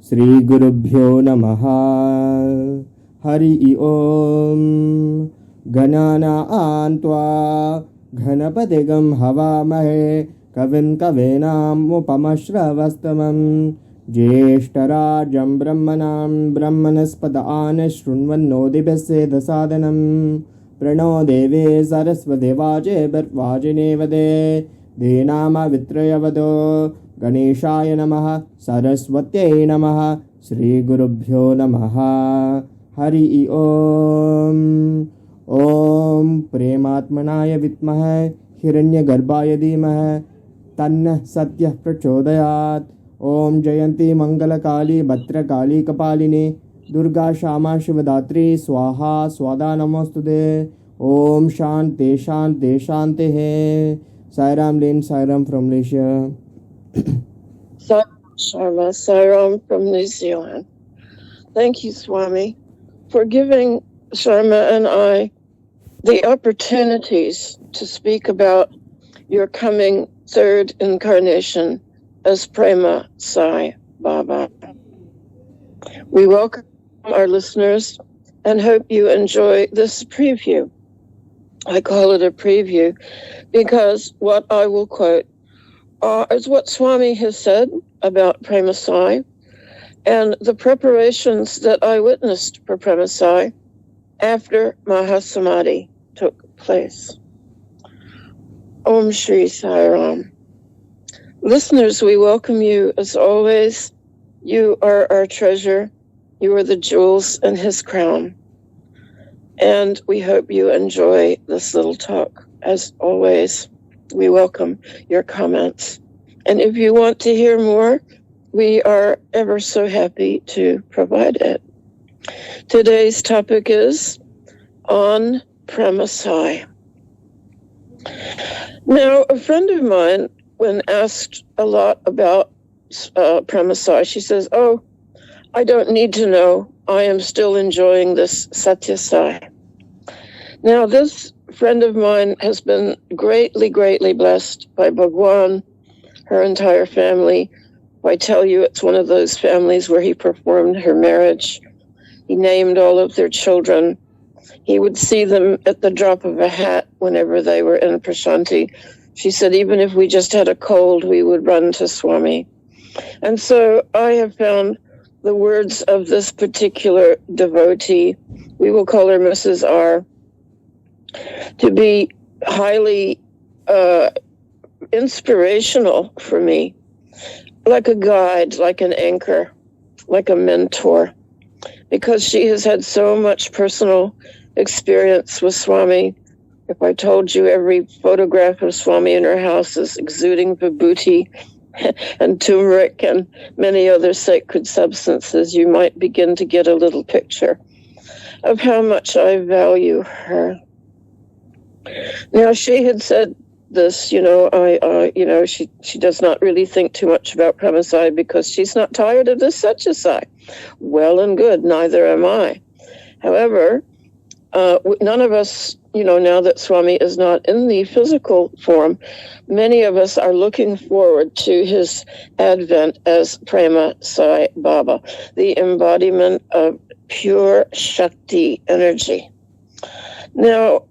Shri Gurubhyo Namaha. Hari Om. Ganana Antva Ghanapatigam Havamahe Kavim Kavenam Upamashravastamam Jeshtarajam Brahmanam Brahmanaspadaan Shrunvannodibhaseda Sadhanam Prano Deve Sarasvadevaje Bhartvajinevade Denama Vitrayavado Ganeshaya Namaha Saraswatyai Namaha Shri Gurubhyo Namaha. Hari Om. Om Prematmanaaya Vitmahe Hiranyagarbhaya Dhimahe Tannah Sathya Prachodayat. Om Jayanti Mangalakali Bhatrakali Kapalini Durga Shama Shivadatri Swaha Swada Namastude. Om Shanti Shanti Shanti Hai. Sairam Lin, Sairam from Malaysia. Sharma, Sairam from New Zealand. Thank you, Swami, for giving Sharma and I the opportunities to speak about your coming third incarnation as Prema Sai Baba. We welcome our listeners and hope you enjoy this preview. I call it a preview because what I will quote is what Swami has said about Prema Sai and the preparations that I witnessed for Prema Sai after Mahasamadhi took place. Om Shri Sai Ram. Listeners, we welcome you as always. You are our treasure. You are the jewels in his crown. And we hope you enjoy this little talk. As always, we welcome your comments. And if you want to hear more, we are ever so happy to provide it. Today's topic is on Prema Sai. Now, a friend of mine, when asked a lot about Prema Sai, she says, "Oh, I don't need to know. I am still enjoying this Sathya Sai." Now, this friend of mine has been greatly, greatly blessed by Bhagwan, her entire family. I tell you, it's one of those families where he performed her marriage. He named all of their children. He would see them at the drop of a hat whenever they were in Prashanti. She said, even if we just had a cold, we would run to Swami. And so I have found the words of this particular devotee, we will call her Mrs. R, to be highly inspirational for me, like a guide, like an anchor, like a mentor, because she has had so much personal experience with Swami. If I told you every photograph of Swami in her house is exuding vibhuti and turmeric and many other sacred substances, you might begin to get a little picture of how much I value her. Now, she had said this, she does not really think too much about Prema Sai because she's not tired of this Sathya Sai. Well and good, neither am I. However, none of us, now that Swami is not in the physical form, many of us are looking forward to his advent as Prema Sai Baba, the embodiment of pure Shakti energy. Now,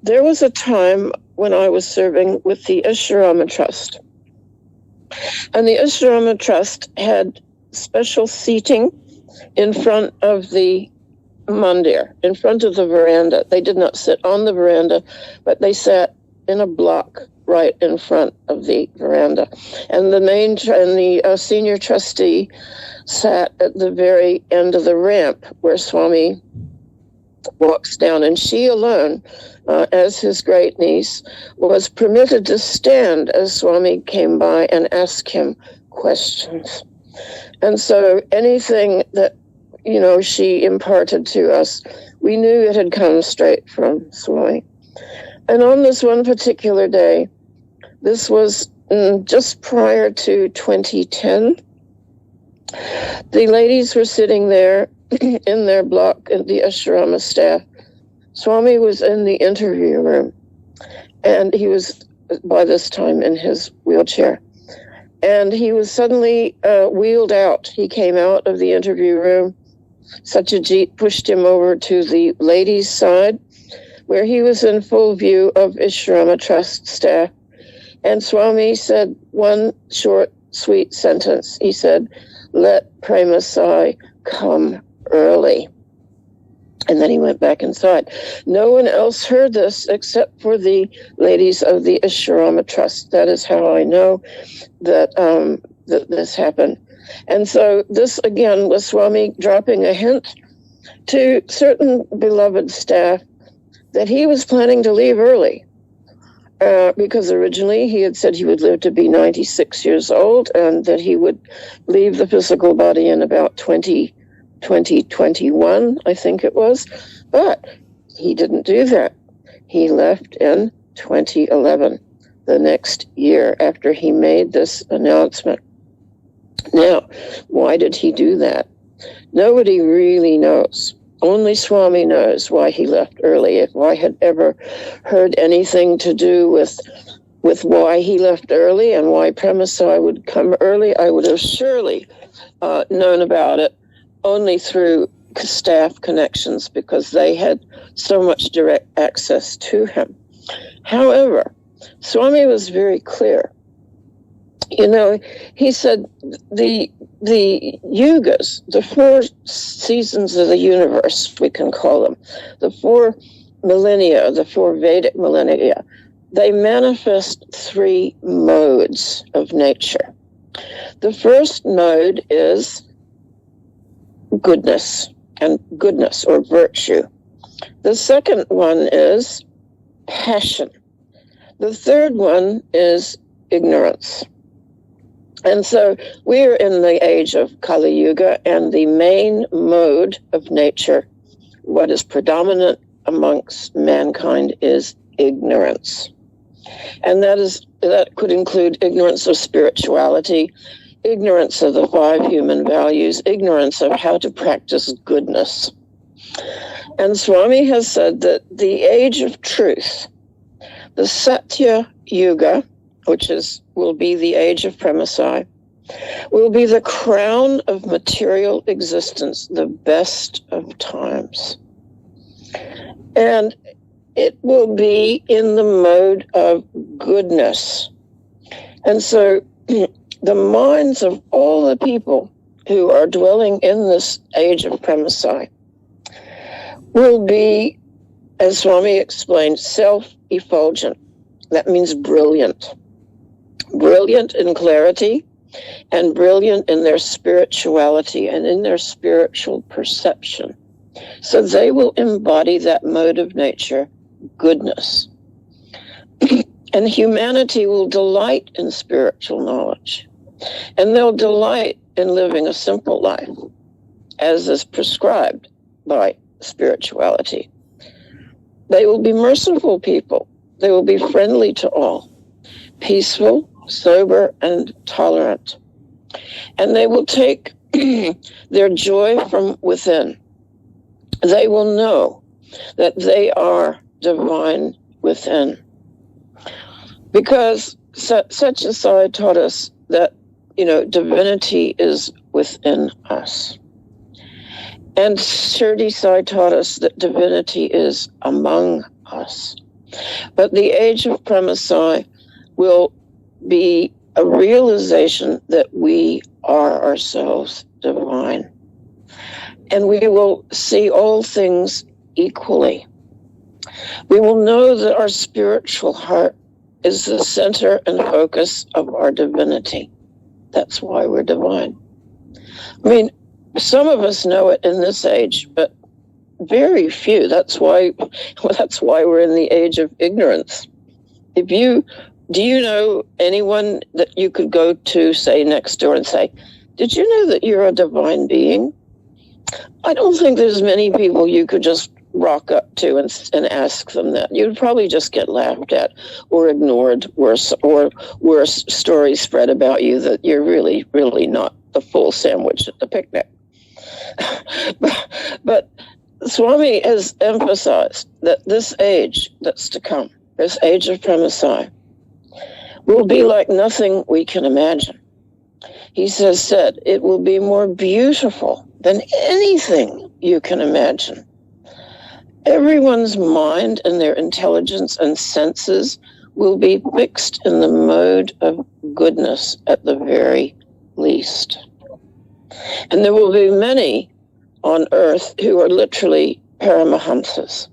there was a time when I was serving with the Ashrama Trust. And the Ashrama Trust had special seating in front of the mandir, in front of the veranda. They did not sit on the veranda, but they sat in a block right in front of the veranda. And the senior trustee sat at the very end of the ramp where Swami walks down, and she alone, as his great niece, was permitted to stand as Swami came by and ask him questions. And so anything that, she imparted to us, we knew it had come straight from Swami. And on this one particular day, this was just prior to 2010, the ladies were sitting there in their block, the ashrama staff. Swami was in the interview room, and he was by this time in his wheelchair. And he was suddenly wheeled out. He came out of the interview room. Satyajit pushed him over to the ladies' side, where he was in full view of Ashrama Trust staff. And Swami said one short, sweet sentence. He said, "Let Prema Sai come early." And then he went back inside. No one else heard this except for the ladies of the Ashrama Trust. That is how I know that, that this happened. And so this, again, was Swami dropping a hint to certain beloved staff that he was planning to leave early. Because originally he had said he would live to be 96 years old and that he would leave the physical body in about 2021, I think it was. But he didn't do that. He left in 2011, the next year after he made this announcement. Now, why did he do that? Nobody really knows. Only Swami knows why he left early. If I had ever heard anything to do with why he left early and why Prema Sai would come early, I would have surely known about it only through staff connections because they had so much direct access to him. However, Swami was very clear. You know, he said the Yugas, the 4 seasons of the universe, we can call them, the 4 millennia, the 4 Vedic millennia, they manifest 3 modes of nature. The first mode is goodness or virtue. The second one is passion. The third one is ignorance. And so we're in the age of Kaluga, and the main mode of nature, what is predominant amongst mankind, is ignorance. And that could include ignorance of spirituality, ignorance of the 5 human values, ignorance of how to practice goodness. And Swami has said that the age of truth, the Sathya Yuga, which will be the age of Prema Sai, will be the crown of material existence, the best of times. And it will be in the mode of goodness. And so the minds of all the people who are dwelling in this age of Prema Sai will be, as Swami explained, self-effulgent. That means brilliant. Brilliant in clarity and brilliant in their spirituality and in their spiritual perception. So they will embody that mode of nature, goodness. And humanity will delight in spiritual knowledge. And they'll delight in living a simple life, as is prescribed by spirituality. They will be merciful people. They will be friendly to all, peaceful, sober, and tolerant. And they will take their joy from within. They will know that they are divine within. Because Sathya Sai taught us that, divinity is within us. And Shirdi Sai taught us that divinity is among us. But the age of Prema Sai will be a realization that we are ourselves divine. And we will see all things equally. We will know that our spiritual heart is the center and focus of our divinity. That's why we're divine. I mean, some of us know it in this age, but very few. That's why we're in the age of ignorance. Do you know anyone that you could go to, say, next door and say, "Did you know that you're a divine being?" I don't think there's many people you could just rock up to and ask them that. You'd probably just get laughed at or ignored, worse stories spread about you that you're really, really not the full sandwich at the picnic. But Swami has emphasized that this age that's to come, this age of Prema Sai, will be like nothing we can imagine. He said, it will be more beautiful than anything you can imagine. Everyone's mind and their intelligence and senses will be fixed in the mode of goodness at the very least. And there will be many on earth who are literally paramahamsas,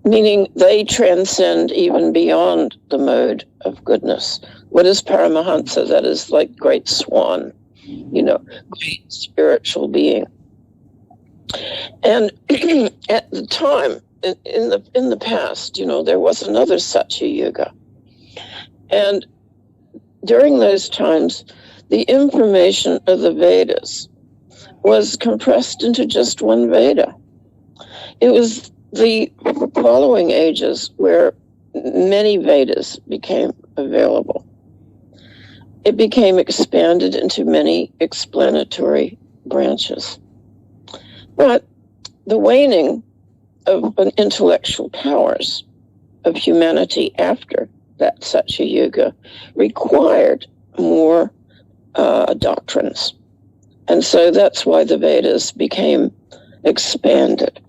meaning they transcend even beyond the mode of goodness. What is paramahamsa? That is like great swan, great spiritual being. And at the time, in the past, there was another Sathya Yuga. And during those times, the information of the Vedas was compressed into just one Veda. It was the following ages where many Vedas became available. It became expanded into many explanatory branches. But the waning of intellectual powers of humanity after that Sathya Yuga required more doctrines. And so that's why the Vedas became expanded.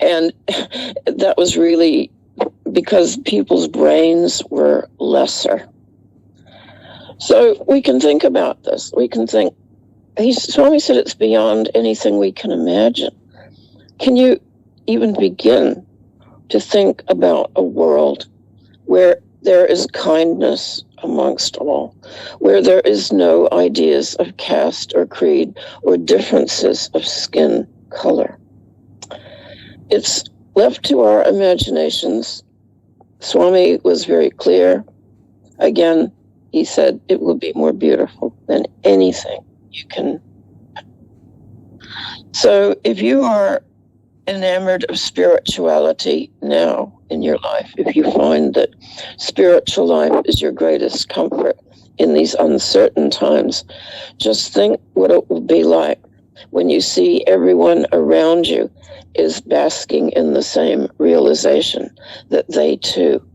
And that was really because people's brains were lesser. So we can think about this. We can think, Swami said it's beyond anything we can imagine. Can you even begin to think about a world where there is kindness amongst all, where there is no ideas of caste or creed or differences of skin color? It's left to our imaginations. Swami was very clear. Again, he said it will be more beautiful than anything you can. So if you are enamored of spirituality now in your life, if you find that spiritual life is your greatest comfort in these uncertain times, just think what it will be like when you see everyone around you is basking in the same realization that they too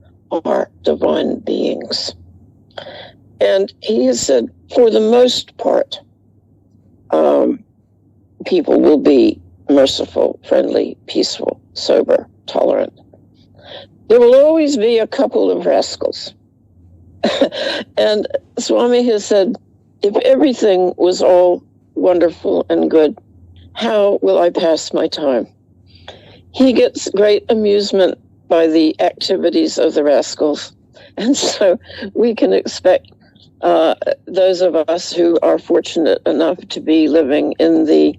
are divine beings. And he has said, for the most part, people will be merciful, friendly, peaceful, sober, tolerant. There will always be a couple of rascals. And Swami has said, if everything was all wonderful and good, how will I pass my time? He gets great amusement by the activities of the rascals. And so we can expect those of us who are fortunate enough to be living in the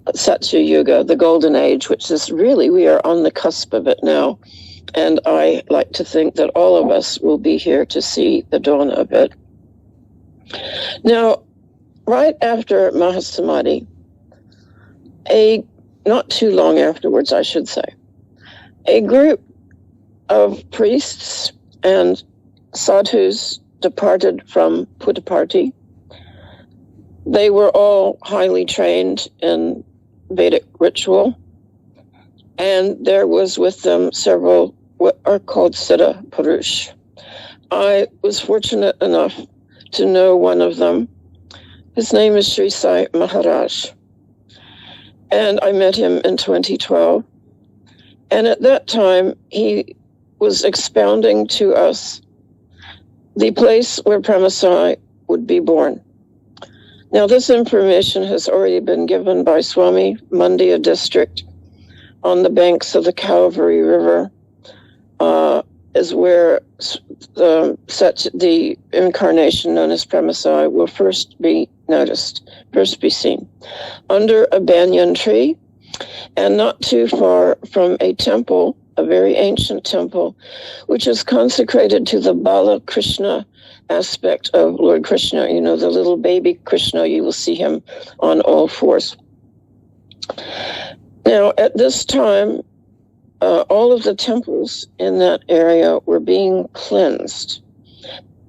Sathya Yuga, the golden age, which is really, we are on the cusp of it now. And I like to think that all of us will be here to see the dawn of it. Now, right after Mahasamadhi, not too long afterwards, I should say, a group of priests and sadhus departed from Puttaparthi. They were all highly trained in Vedic ritual, and there was with them several what are called Siddha Purush. I was fortunate enough to know one of them. His name is Sri Sai Maharaj, and I met him in 2012. And at that time, he was expounding to us the place where Prema Sai would be born. Now, this information has already been given by Swami, Mandia district, on the banks of the Calvary River, is where the incarnation known as Prema Sai will first be noticed, first be seen, under a banyan tree, and not too far from a temple, a very ancient temple, which is consecrated to the Bala Krishna aspect of Lord Krishna. You know, the little baby Krishna, you will see him on all fours. Now, at this time, all of the temples in that area were being cleansed.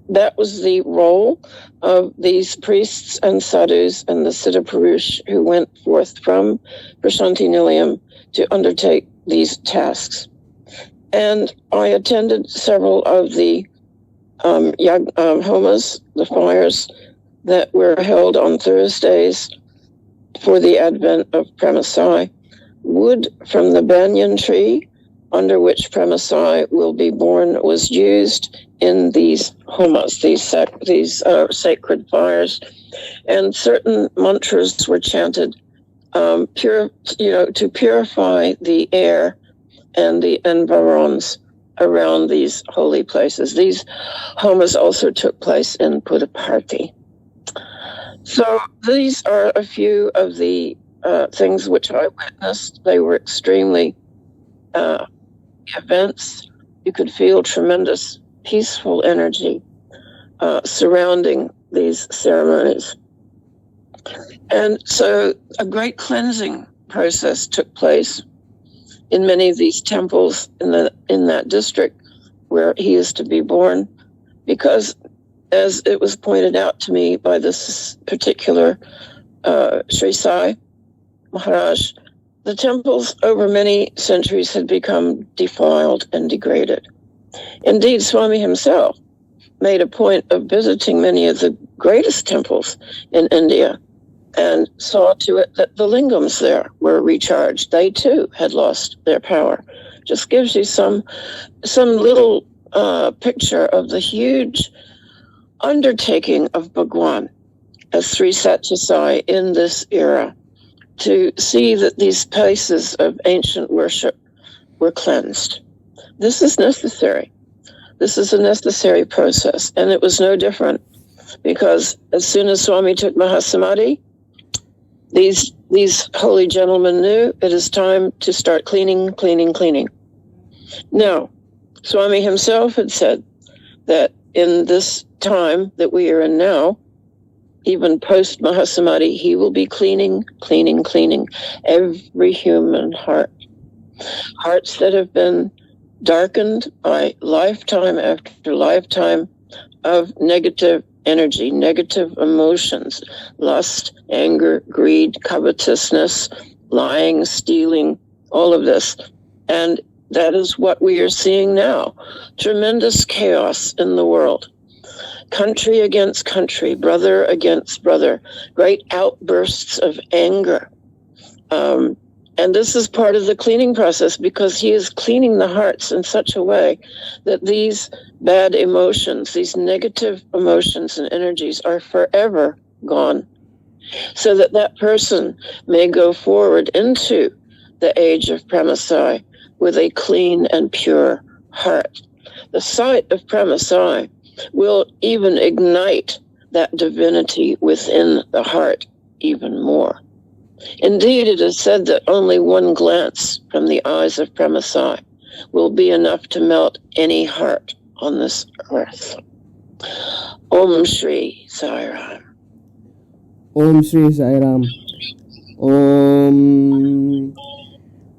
That was the role of these priests and sadhus and the Siddha Purush who went forth from Prashanti Nilayam to undertake these tasks. And I attended several of the homas, the fires that were held on Thursdays for the Advent of Prema Sai. Wood from the banyan tree under which Prema Sai will be born was used in these homas, these sacred fires, and certain mantras were chanted to purify the air and the environs around these holy places. These homas also took place in Puttaparthi. So these are a few of the things which I witnessed. They were extremely events. You could feel tremendous peaceful energy surrounding these ceremonies. And so a great cleansing process took place in many of these temples in that district where he is to be born, because as it was pointed out to me by this particular Sri Sai Maharaj, the temples over many centuries had become defiled and degraded. Indeed, Swami himself made a point of visiting many of the greatest temples in India and saw to it that the lingams there were recharged. They too had lost their power. Just gives you some little picture of the huge undertaking of Bhagwan as Sri Sathya Sai in this era, to see that these places of ancient worship were cleansed. This is necessary. This is a necessary process, and it was no different, because as soon as Swami took Mahasamadhi, these holy gentlemen knew it is time to start cleaning. Now, Swami himself had said that in this time that we are in now, even post Mahasamadhi, he will be cleaning every human heart. Hearts that have been darkened by lifetime after lifetime of negative energy, negative emotions, lust, anger, greed, covetousness, lying, stealing, all of this. And that is what we are seeing now. Tremendous chaos in the world. Country against country, brother against brother, great outbursts of anger. And this is part of the cleaning process, because he is cleaning the hearts in such a way that these bad emotions, these negative emotions and energies are forever gone, so that that person may go forward into the age of Prema Sai with a clean and pure heart. The sight of Prema Sai will even ignite that divinity within the heart even more. Indeed, it is said that only one glance from the eyes of Prema Sai will be enough to melt any heart on this earth. Om Shri Sai Ram. Om Shri Sai Ram. Om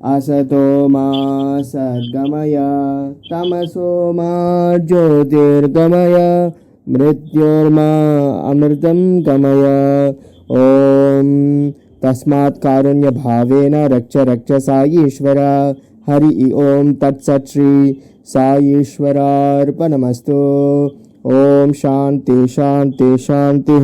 Asato ma sadgamaya tamaso ma jyotirgamaya mrityorma amritam gamaya. Om तस्मात् कारुण्य भावेन रक्ष साईश्वर हरि ओम तत्सत् श्री साईश्वरार्पणमस्तु। ओम शांति शांति शांति।